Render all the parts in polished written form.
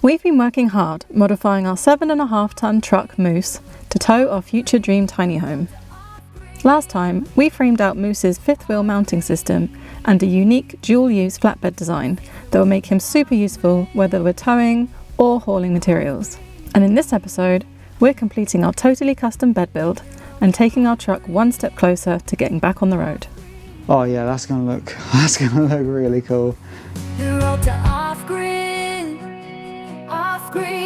We've been working hard modifying our 7.5-tonne truck Moose to tow our future dream tiny home. Last time, we framed out Moose's fifth wheel mounting system and a unique dual-use flatbed design that will make him super useful whether we're towing or hauling materials. And in this episode, we're completing our totally custom bed build and taking our truck one step closer to getting back on the road. Oh yeah, that's gonna look really cool. The road to off-grid, off-grid.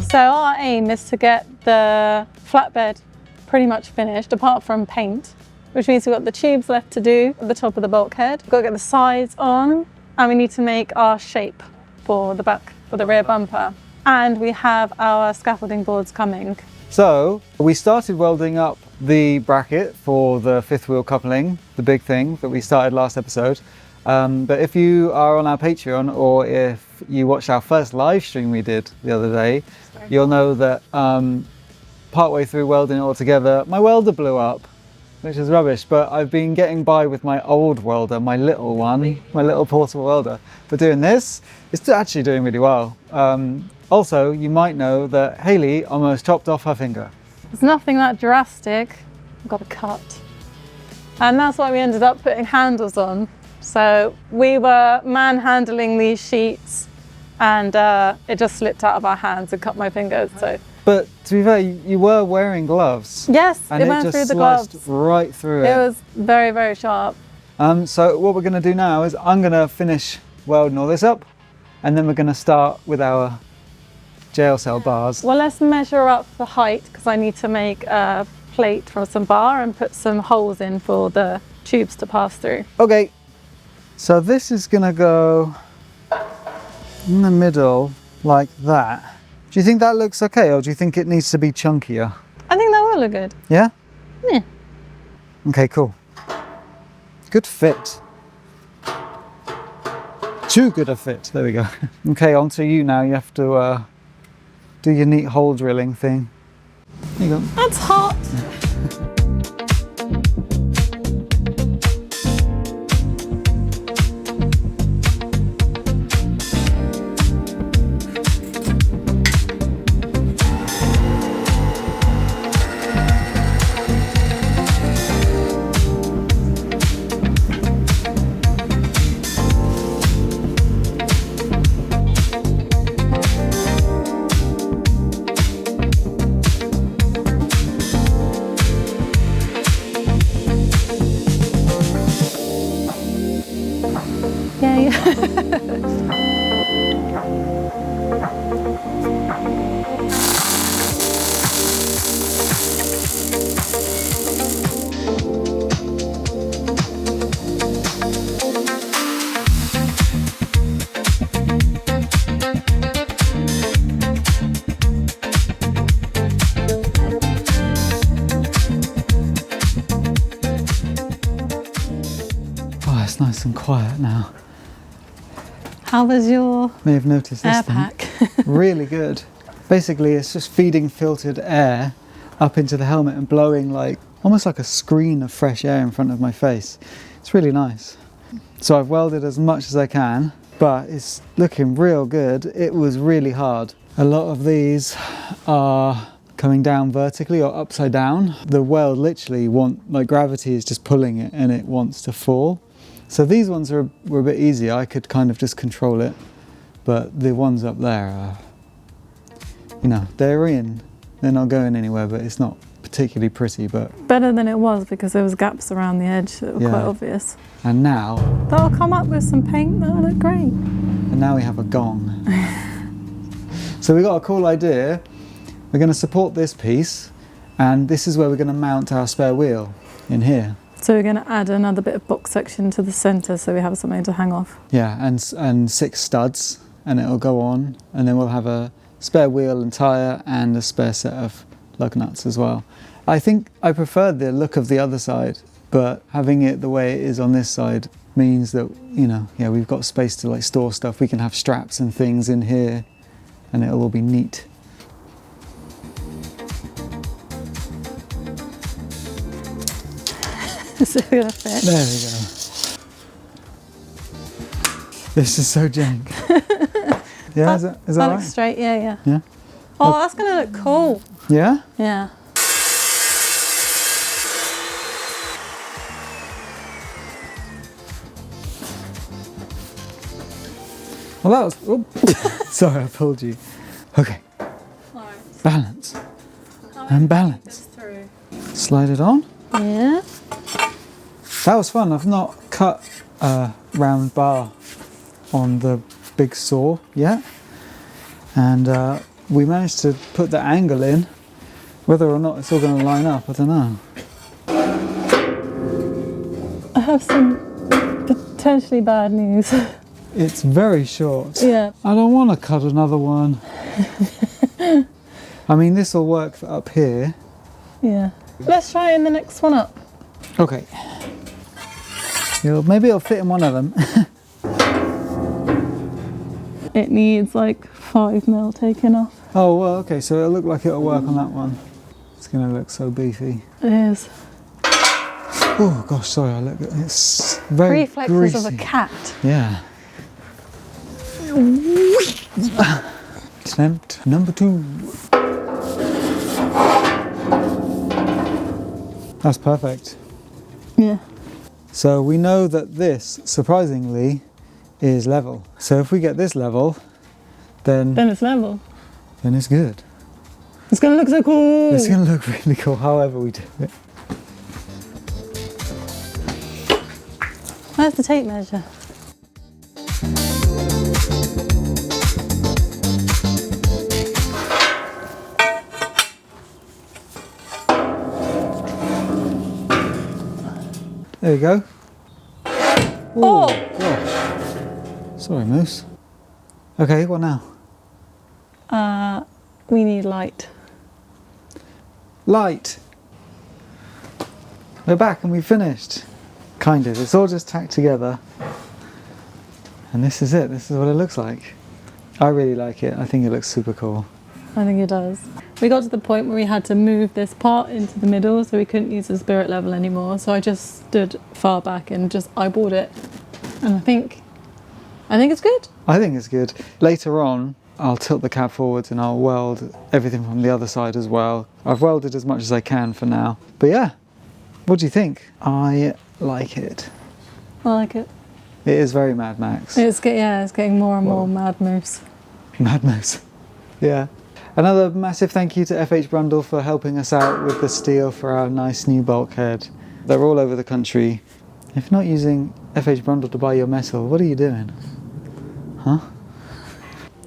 So our aim is to get the flatbed pretty much finished, apart from paint, which means we've got the tubes left to do at the top of the bulkhead. We've got to get the sides on, and we need to make our shape for the back, for the rear bumper. And we have our scaffolding boards coming. So we started welding up the bracket for the fifth wheel coupling, the big thing that we started last episode. But if you are on our Patreon, or if you watched our first live stream we did the other day, you'll know that partway through welding it all together, my welder blew up, which is rubbish, but I've been getting by with my old welder, my little one, my little portable welder. But doing this, it's actually doing really well. Also, you might know that Hayley almost chopped off her finger. It's nothing that drastic. I've got a cut. And that's why we ended up putting handles on. So we were manhandling these sheets and it just slipped out of our hands and cut my fingers. So. But to be fair, you were wearing gloves. Yes, and it went through the sliced gloves. Right through it. It was very, very sharp. So what we're going to do now is I'm going to finish welding all this up, and then we're going to start with our jail cell bars. Well, let's measure up the height because I need to make a plate from some bar and put some holes in for the tubes to pass through. Okay, so this is going to go in the middle like that. Do you think that looks okay, or do you think it needs to be chunkier? I think that will look good. Yeah? Yeah. Okay, cool. Good fit. Too good a fit. There we go. Okay, on to you now. You have to do your neat hole drilling thing. There you go. That's hot. Oh, it's nice and quiet now. How was your May have noticed this air thing. pack? Really good. Basically, it's just feeding filtered air up into the helmet and blowing like almost like a screen of fresh air in front of my face. It's really nice. So I've welded as much as I can, but it's looking real good. It was really hard. A lot of these are coming down vertically or upside down. The weld literally like gravity is just pulling it and it wants to fall. So these ones were a bit easier. I could kind of just control it, but the ones up there are, you know, they're not going anywhere, but it's not particularly pretty, but Better than it was because there was gaps around the edge that were quite obvious. And now That'll come up with some paint, that'll look great. And now we have a gong. So we got a cool idea. We're going to support this piece, and this is where we're going to mount our spare wheel, in here. So we're going to add another bit of box section to the centre so we have something to hang off. Yeah, and 6 studs, and it'll go on, and then we'll have a spare wheel and tyre and a spare set of lug nuts as well. I think I prefer the look of the other side, but having it the way it is on this side means that, you know, yeah, we've got space to like store stuff. We can have straps and things in here, and it'll all be neat. Is it going to fit? There we go. This is so jank. Yeah, is that that right? looks straight, yeah. Yeah. Oh, that's going to look cool. Yeah? Yeah. Well, that was... Oh. Sorry, I pulled you. Okay. Alright. Balance. And balance. Through. Slide it on. Yeah. That was fun. I've not cut a round bar on the big saw yet. And we managed to put the angle in. Whether or not it's all going to line up, I don't know. I have some potentially bad news. It's very short. Yeah. I don't want to cut another one. I mean, this will work up here. Yeah. Let's try it in the next one up. Okay. Maybe it'll fit in one of them. It needs like 5 mil taken off. Oh, well, okay, so it'll look like it'll work on that one. It's going to look so beefy. It is. Oh, gosh, sorry, it's very Reflexes greasy. of a cat. Yeah. Attempt number 2. That's perfect. Yeah. So we know that this, surprisingly, is level. So if we get this level, then Then it's level. then it's good. It's going to look so cool. It's going to look really cool, however we do it. Where's the tape measure? There you go. Oh! Gosh. Sorry, Moose. Okay, what now? We need light. Light. We're back and we finished. Kind of. It's all just tacked together. And this is it. This is what it looks like. I really like it. I think it looks super cool. I think it does. We got to the point where we had to move this part into the middle so we couldn't use the spirit level anymore. So I just stood far back and just eyeballed it. And I think it's good. I think it's good. Later on, I'll tilt the cab forwards and I'll weld everything from the other side as well. I've welded as much as I can for now. But yeah, what do you think? I like it. I like it. It is very Mad Max. It's getting more and more Mad Moose. Mad Max. Yeah. Another massive thank you to FH Brundle for helping us out with the steel for our nice new bulkhead. They're all over the country. If you're not using FH Brundle to buy your metal, what are you doing? Huh?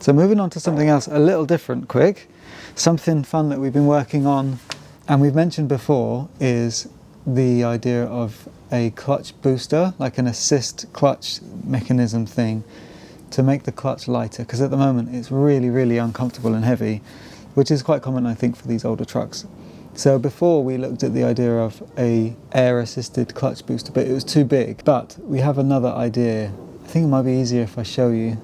So moving on to something else a little different quick. Something fun that we've been working on and we've mentioned before is the idea of a clutch booster, like an assist clutch mechanism thing to make the clutch lighter, because at the moment it's really, really uncomfortable and heavy, which is quite common, I think, for these older trucks. So before we looked at the idea of a air-assisted clutch booster, but it was too big. But we have another idea. I think it might be easier if I show you.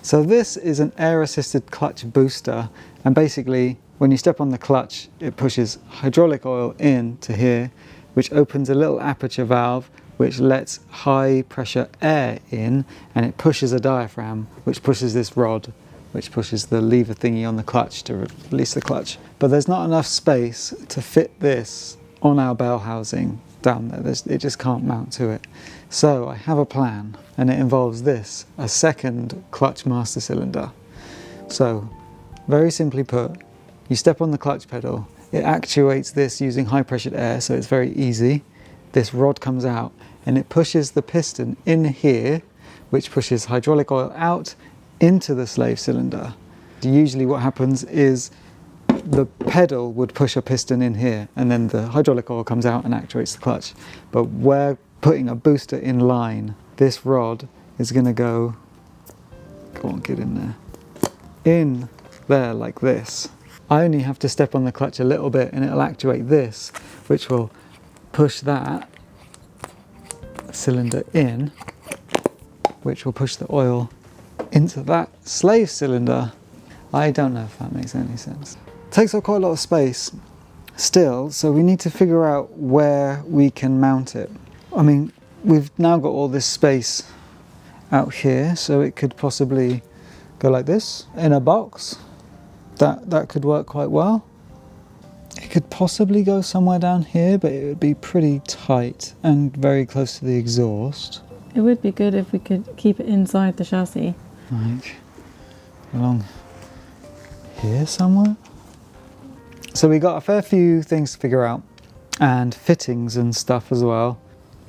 So this is an air-assisted clutch booster, and basically when you step on the clutch, it pushes hydraulic oil in to here, which opens a little aperture valve which lets high pressure air in, and it pushes a diaphragm which pushes this rod which pushes the lever thingy on the clutch to release the clutch. But there's not enough space to fit this on our bell housing down there. It just can't mount to it. So I have a plan, and it involves this, a second clutch master cylinder. So very simply put, you step on the clutch pedal, it actuates this using high pressured air, so it's very easy. This rod comes out and it pushes the piston in here, which pushes hydraulic oil out into the slave cylinder. Usually what happens is the pedal would push a piston in here, and then the hydraulic oil comes out and actuates the clutch. But we're putting a booster in line. This rod is going to go on, get in there like this. I only have to step on the clutch a little bit and it'll actuate this, which will push that cylinder in, which will push the oil into that slave cylinder. I don't know if that makes any sense. It takes up quite a lot of space still, so we need to figure out where we can mount it. I mean, we've now got all this space out here, so it could possibly go like this in a box. That could work quite well. It could possibly go somewhere down here, but it would be pretty tight and very close to the exhaust. It would be good if we could keep it inside the chassis. Like along here somewhere. So we got a fair few things to figure out, and fittings and stuff as well.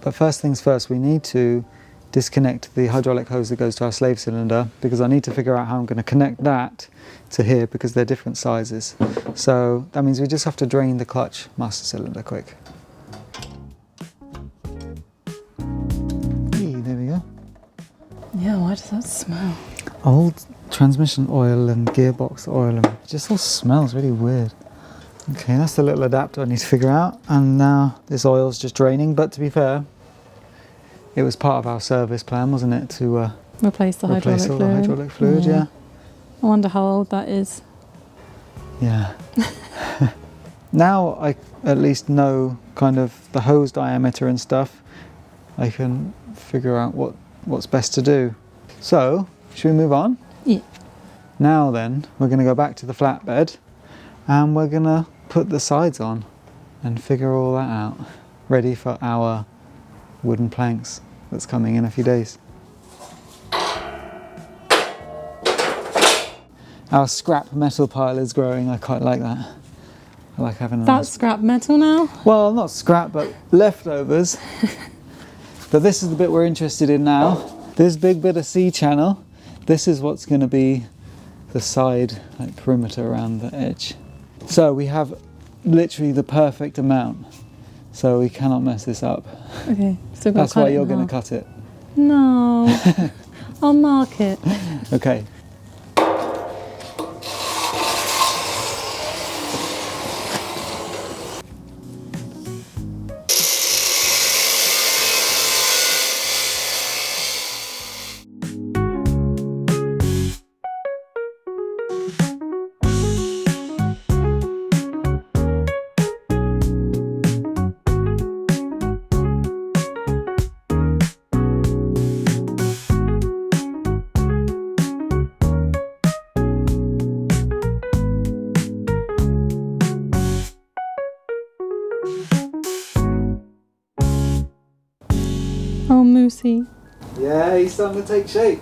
But first things first, we need to disconnect the hydraulic hose that goes to our slave cylinder, because I need to figure out how I'm going to connect that to here, because they're different sizes. So that means we just have to drain the clutch master cylinder quick. Hey, there we go. Yeah, why does that smell? Old transmission oil and gearbox oil, and it just all smells really weird. Okay, that's the little adapter I need to figure out, and now this oil's just draining. But to be fair, it was part of our service plan, wasn't it, to Replace all the hydraulic fluid, yeah. I wonder how old that is. Yeah. Now I at least know kind of the hose diameter and stuff. I can figure out what's best to do. So, should we move on? Yeah. Now then, we're going to go back to the flatbed, and we're going to put the sides on and figure all that out. Ready for our wooden planks that's coming in a few days. Our scrap metal pile is growing. I quite like that. I like having That's scrap metal now? Well, not scrap, but leftovers. But this is the bit we're interested in now. This big bit of C channel. This is what's going to be the side perimeter around the edge. So we have literally the perfect amount. So we cannot mess this up. Okay, so that's why you're going to cut it. No, I'll mark it. Okay. Oh, Moosey. Yeah, he's starting to take shape.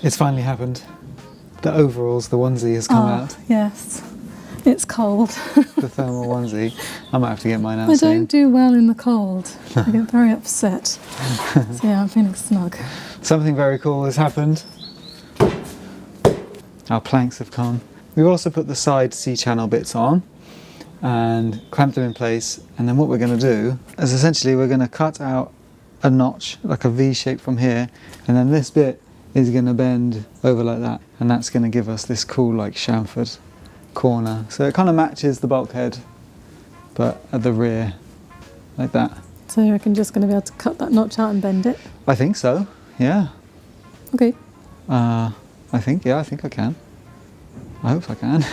It's finally happened. The overalls, the onesie has come out. Yes, it's cold. The thermal onesie. I might have to get mine out I soon. don't do well in the cold. I get very upset. So yeah, I'm feeling snug. Something very cool has happened. Our planks have come. We've also put the side C-channel bits on and clamped them in place. And then what we're going to do is essentially we're going to cut out a notch, like a V shape from here. And then this bit is going to bend over like that. And that's going to give us this cool like chamfered corner. So it kind of matches the bulkhead, but at the rear, like that. So you reckon just going to be able to cut that notch out and bend it? I think so, yeah. Okay. I think I can. I hope I can.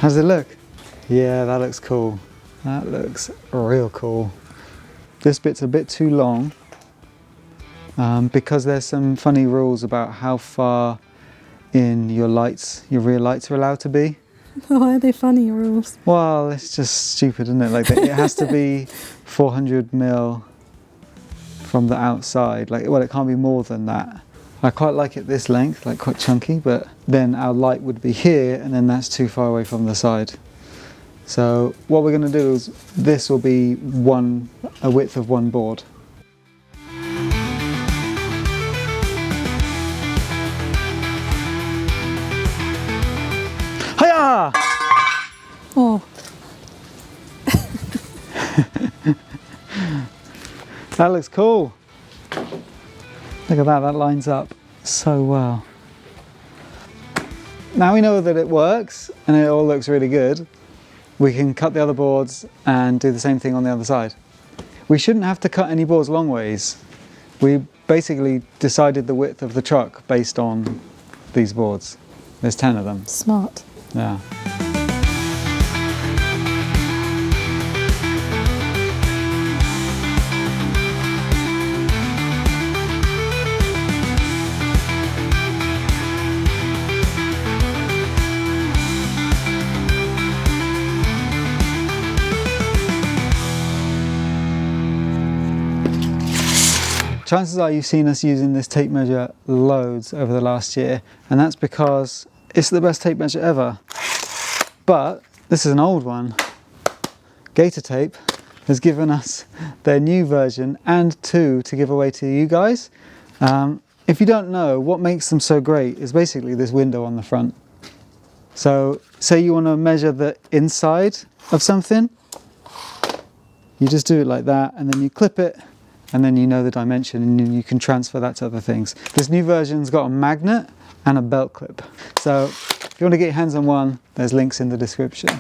How's it look? Yeah, that looks cool. That looks real cool. This bit's a bit too long because there's some funny rules about how far in your rear lights are allowed to be. Why are they funny rules? Well, it's just stupid, isn't it? Like it has to be 400 mil from the outside. Like, well, it can't be more than that. I quite like it this length, like quite chunky, but then our light would be here and then that's too far away from the side. So what we're going to do is this will be a width of one board. Hiya! Oh. That looks cool. Look at that, that lines up so well. Now we know that it works and it all looks really good, we can cut the other boards and do the same thing on the other side. We shouldn't have to cut any boards long ways. We basically decided the width of the truck based on these boards. There's 10 of them. Smart. Yeah. Chances are you've seen us using this tape measure loads over the last year, and that's because it's the best tape measure ever. But this is an old one. GATORTAPE has given us their new version and 2 to give away to you guys. If you don't know, what makes them so great is basically this window on the front. So say you want to measure the inside of something, you just do it like that and then you clip it, and then you know the dimension and you can transfer that to other things. This new version's got a magnet and a belt clip. So if you want to get your hands on one, there's links in the description.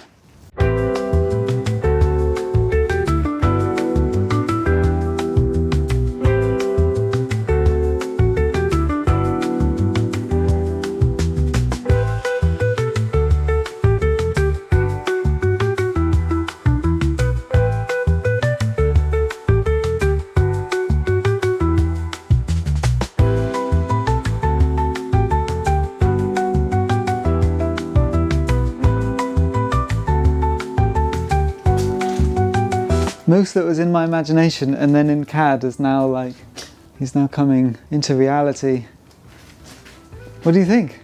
Moose that was in my imagination and then in CAD is now like, he's now coming into reality. What do you think?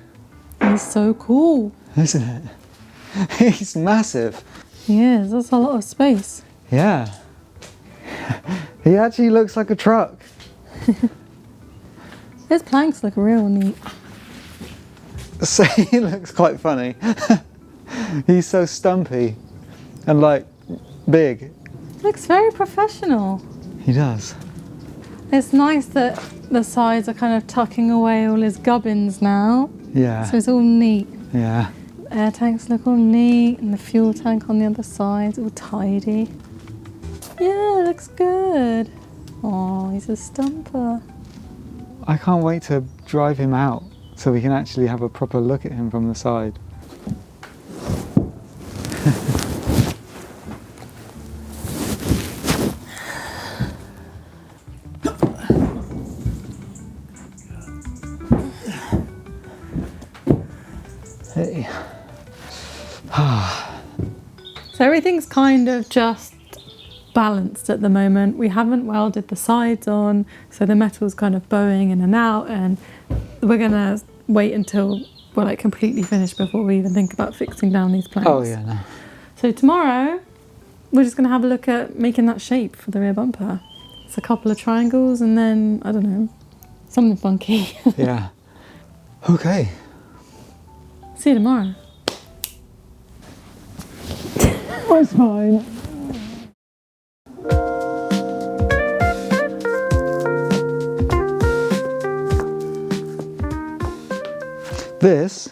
He's so cool. Isn't it? He's massive. He is, that's a lot of space. Yeah. He actually looks like a truck. His planks look real neat. So he looks quite funny. He's so stumpy and like big. Looks very professional. He does. It's nice that the sides are kind of tucking away all his gubbins now. Yeah. So it's all neat. Yeah. Air tanks look all neat and the fuel tank on the other side, all tidy. Yeah, looks good. Oh, he's a stumper. I can't wait to drive him out so we can actually have a proper look at him from the side. Hey. So everything's kind of just balanced at the moment. We haven't welded the sides on, so the metal's kind of bowing in and out, and we're gonna wait until we're like completely finished before we even think about fixing down these planks. Oh yeah, no. So tomorrow, we're just gonna have a look at making that shape for the rear bumper. It's a couple of triangles and then, I don't know, something funky. Yeah. Okay. See you tomorrow. It's fine. This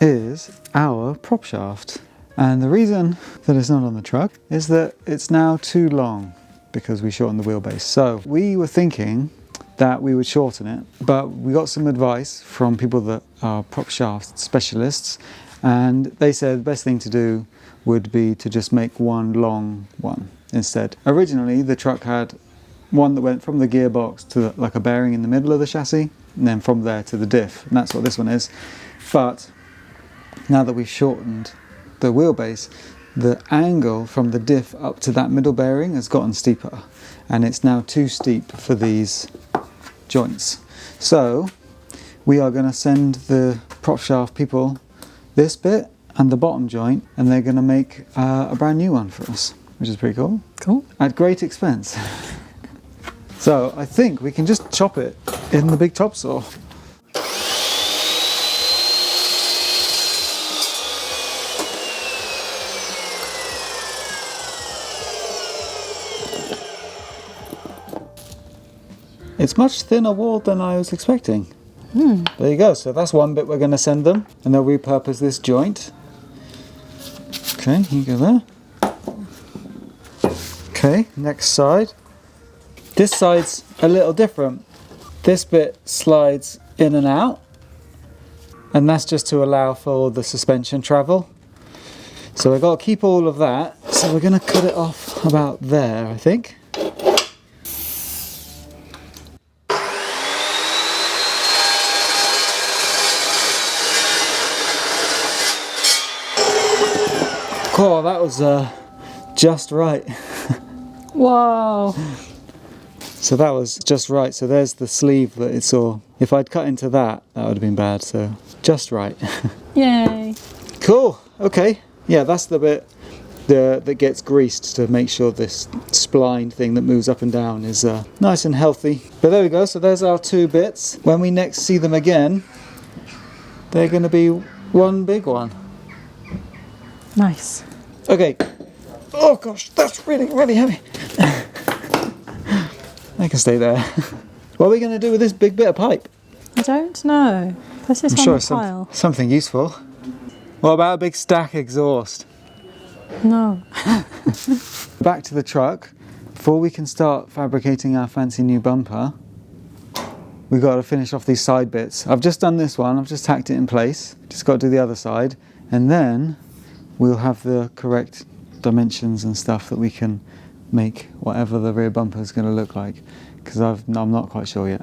is our prop shaft, and the reason that it's not on the truck is that it's now too long because we shortened the wheelbase. So we were thinking that we would shorten it, but we got some advice from people that are prop shaft specialists, And they said the best thing to do would be to just make one long one instead. Originally the truck had one that went from the gearbox to like a bearing in the middle of the chassis, and then from there to the diff, and that's what this one is. But now that we've shortened the wheelbase, the angle from the diff up to that middle bearing has gotten steeper, and it's now too steep for these joints. So we are going to send the prop shaft people this bit and the bottom joint, and they're going to make a brand new one for us, which is pretty cool. Cool. At great expense. So I think we can just chop it in the big chop saw. It's much thinner walled than I was expecting. There you go. So that's one bit we're going to send them, and they'll repurpose this joint. Okay, you go there. Okay, next side. This side's a little different. This bit slides in and out, and that's just to allow for the suspension travel. So we've got to keep all of that. So we're going to cut it off about there, I think. Oh, that was just right. Whoa. So that was just right. So there's the sleeve that it's all. If I'd cut into that, that would have been bad. So just right. Yay. Cool. Okay. Yeah, that's the bit that gets greased to make sure this spline thing that moves up and down is nice and healthy. But there we go. So there's our two bits. When we next see them again, they're going to be one big one. Nice. Okay. Oh gosh, that's really, really heavy. They can stay there. What are we going to do with this big bit of pipe? I don't know. Put it on the pile. Something useful. What about a big stack exhaust? No. Back to the truck. Before we can start fabricating our fancy new bumper, we've got to finish off these side bits. I've just done this one. I've just tacked it in place. Just got to do the other side, and then we'll have the correct dimensions and stuff that we can make whatever the rear bumper is going to look like, because I'm not quite sure yet.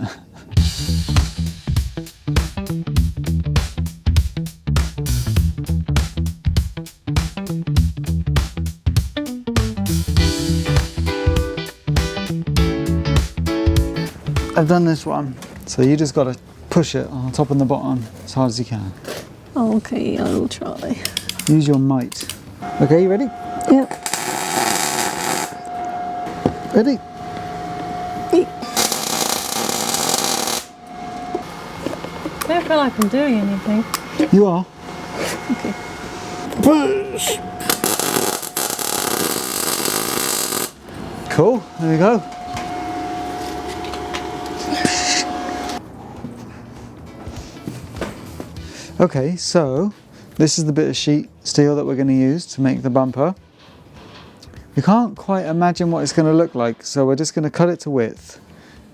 I've done this one, so you just got to push it on the top and the bottom as hard as you can. Okay, I will try. Use your might. Okay, you ready? Yep. Ready? I don't feel like I'm doing anything. You are. Okay. Push! Cool, there we go. Okay, so this is the bit of sheet steel that we're going to use to make the bumper. We can't quite imagine what it's going to look like, so we're just going to cut it to width,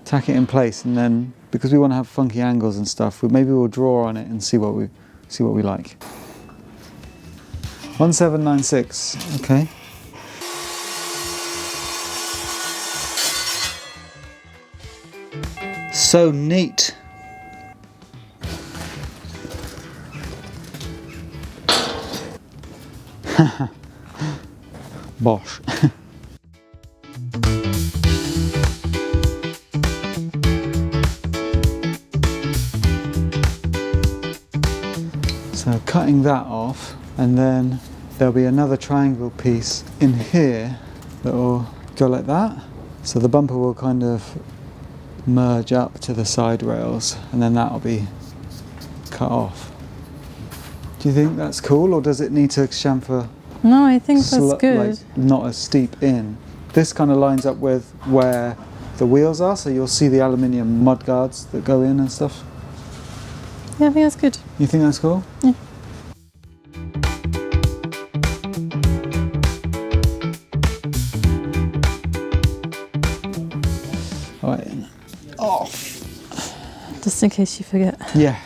tack it in place, and then, because we want to have funky angles and stuff, maybe we'll draw on it and see what we like. 1796, okay. So neat. Bosh. So cutting that off, and then there'll be another triangle piece in here that will go like that. So the bumper will kind of merge up to the side rails, and then that'll be cut off. Do you think that's cool, or does it need to chamfer? No, I think that's good. Like, not as steep in. This kind of lines up with where the wheels are, so you'll see the aluminium mud guards that go in and stuff. Yeah, I think that's good. You think that's cool? Yeah. Alright, off. Just in case you forget. Yeah.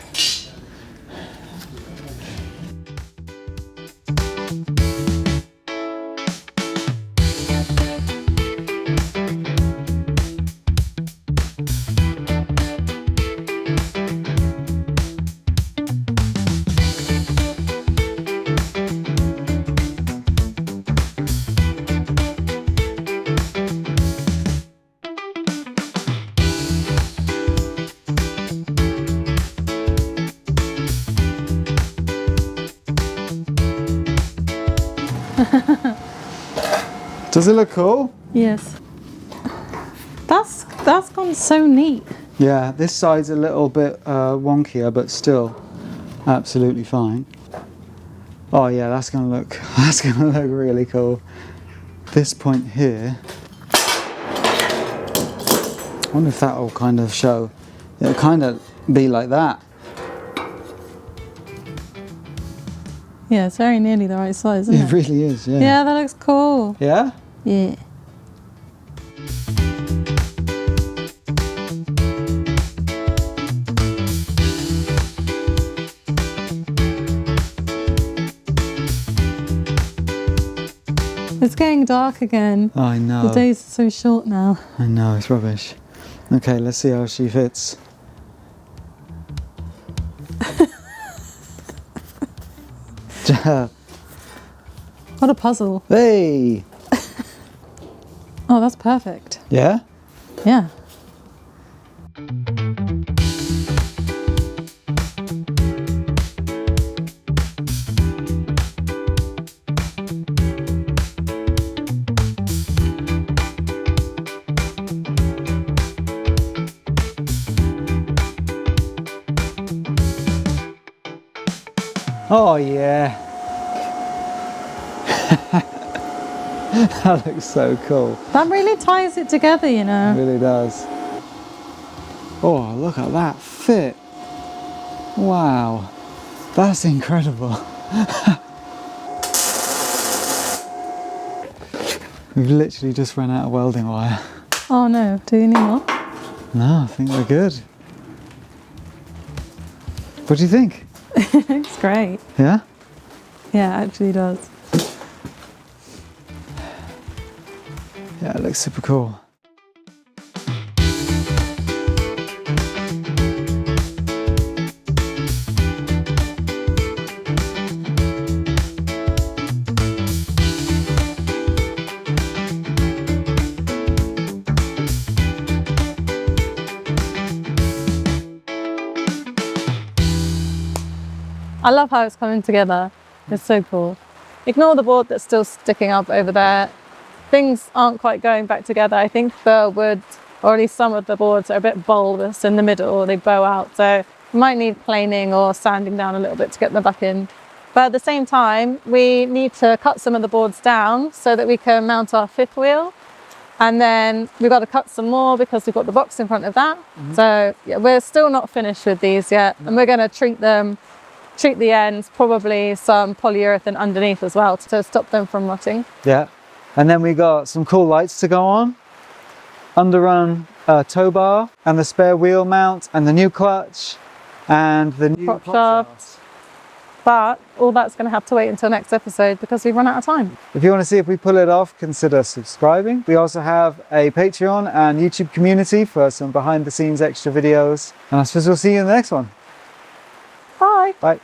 Does it look cool? Yes. That's gone so neat. Yeah, this side's a little bit wonkier, but still absolutely fine. Oh yeah, that's gonna look really cool. This point here, I wonder if that'll kind of show. It'll kind of be like that. Yeah, it's very nearly the right size, isn't It really is, yeah. Yeah, that looks cool. Yeah? Yeah. It's getting dark again. Oh, I know. The days are so short now. I know, it's rubbish. Okay, let's see how she fits. What a puzzle. Hey! Oh, that's perfect. Yeah? Yeah. Oh yeah. That looks so cool. That really ties it together, you It know. really does. Oh, look at that fit. Wow. That's incredible. We've literally just run out of welding wire. Oh no, do you need more? No, I think we're good. What do you think? It looks great. Yeah? Yeah, it actually does. Yeah, it looks super cool. I love how it's coming together. It's so cool. Ignore the board that's still sticking up over there. Things aren't quite going back together. I think the wood, or at least some of the boards, are a bit bulbous in the middle, or they bow out. So we might need planing or sanding down a little bit to get them back in. But at the same time, we need to cut some of the boards down so that we can mount our fifth wheel. And then we've got to cut some more because we've got the box in front of that. So yeah, we're still not finished with these yet. And we're going to treat the ends, probably some polyurethane underneath as well to stop them from rotting. Yeah. And then we got some cool lights to go on. Underrun tow bar and the spare wheel mount and the new clutch and the new Prop shaft. But all that's going to have to wait until next episode because we've run out of time. If you want to see if we pull it off, consider subscribing. We also have a Patreon and YouTube community for some behind the scenes extra videos. And I suppose we'll see you in the next one. Bye. Bye.